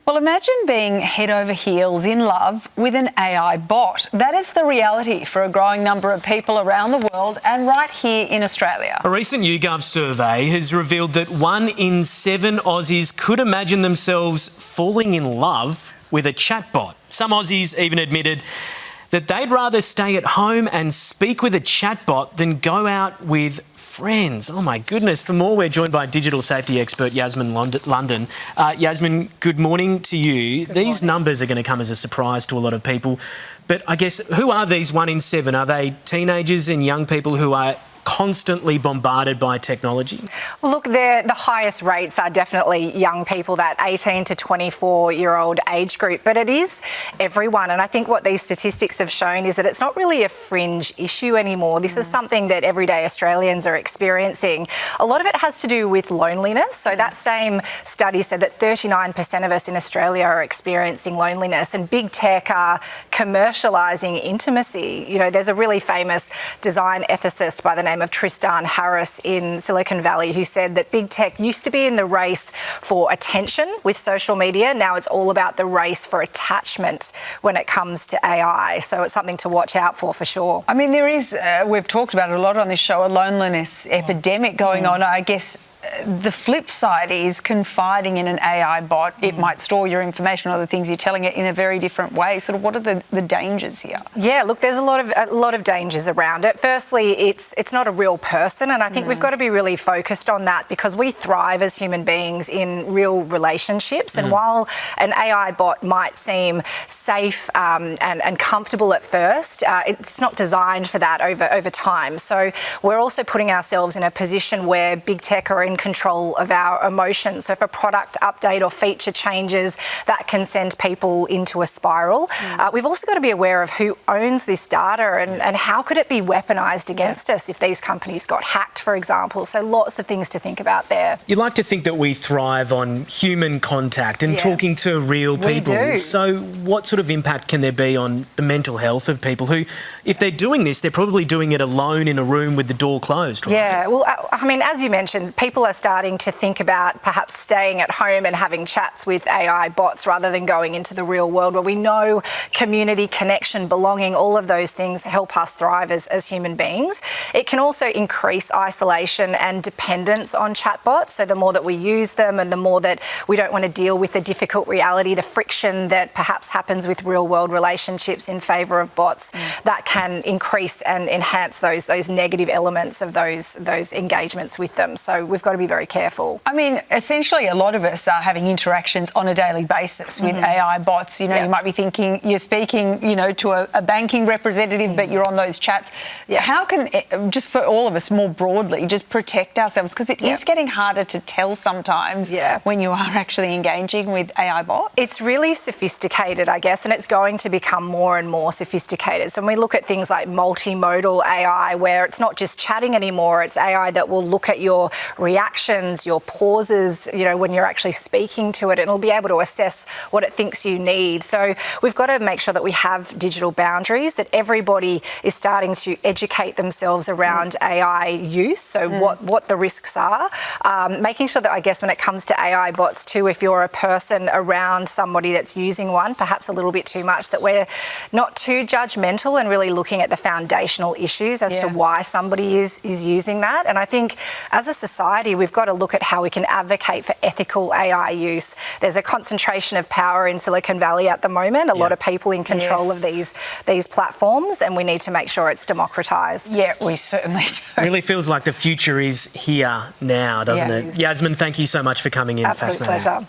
Well, imagine being head over heels in love with an AI bot. That is the reality for a growing number of people around the world and right here in Australia. A recent YouGov survey has revealed that 1 in 7 Aussies could imagine themselves falling in love with a chatbot. Some Aussies even admitted that they'd rather stay at home and speak with a chatbot than go out with friends. Oh my goodness. For more, we're joined by digital safety expert Yasmin London. Yasmin, good morning to you. These numbers are going to come as a surprise to a lot of people. But I guess, who are these 1 in 7? Are they teenagers and young people who are constantly bombarded by technology? Well, look, the highest rates are definitely young people, that 18 to 24-year-old age group, but it is everyone. And I think what these statistics have shown is that it's not really a fringe issue anymore. This is something that everyday Australians are experiencing. A lot of it has to do with loneliness. So that same study said that 39% of us in Australia are experiencing loneliness, and big tech are commercialising intimacy. You know, there's a really famous design ethicist by the name of Tristan Harris in Silicon Valley who said that big tech used to be in the race for attention with social media. Now it's all about the race for attachment when it comes to AI. So it's something to watch out for sure. I mean, there is, we've talked about it a lot on this show, a loneliness epidemic going on. I guess the flip side is confiding in an AI bot. It might store your information or the things you're telling it in a very different way. Sort of what are the dangers here? Yeah, look, there's a lot of dangers around it. Firstly, it's not a real person, and I think we've got to be really focused on that because we thrive as human beings in real relationships. And while an AI bot might seem safe and comfortable at first, it's not designed for that over time. So we're also putting ourselves in a position where big tech are in control of our emotions. So if a product update or feature changes, that can send people into a spiral. We've also got to be aware of who owns this data and how could it be weaponised against us if these companies got hacked, for example. So lots of things to think about there. You like to think that we thrive on human contact and talking to real people. We do. So what sort of impact can there be on the mental health of people who, if they're doing this, they're probably doing it alone in a room with the door closed, right? Yeah, well, I mean, as you mentioned, people are starting to think about perhaps staying at home and having chats with AI bots rather than going into the real world, where we know community, connection, belonging, all of those things help us thrive as human beings. It can also increase isolation and dependence on chatbots. So the more that we use them and the more that we don't want to deal with the difficult reality, the friction that perhaps happens with real world relationships in favour of bots, that can increase and enhance those negative elements of those engagements with them. So we've got to be very careful. I mean, essentially a lot of us are having interactions on a daily basis with AI bots. You know, you might be thinking you're speaking, you know, to a banking representative, but you're on those chats. How can, just for all of us more broadly, just protect ourselves? Because it is getting harder to tell sometimes when you are actually engaging with AI bots. It's really sophisticated, I guess, and it's going to become more and more sophisticated. So when we look at things like multimodal AI, where it's not just chatting anymore, it's AI that will look at your reactions, your pauses, you know, when you're actually speaking to it, and it'll be able to assess what it thinks you need. So we've got to make sure that we have digital boundaries, that everybody is starting to educate themselves around AI use, so what the risks are. Making sure that, I guess, when it comes to AI bots too, if you're a person around somebody that's using one, perhaps a little bit too much, that we're not too judgmental and really looking at the foundational issues as to why somebody is using that. And I think as a society, we've got to look at how we can advocate for ethical AI use. There's a concentration of power in Silicon Valley at the moment, a lot of people in control of these platforms, and we need to make sure it's democratised. Yeah, we certainly do. It really feels like the future is here now, doesn't it? Yasmin, thank you so much for coming in. Absolute pleasure.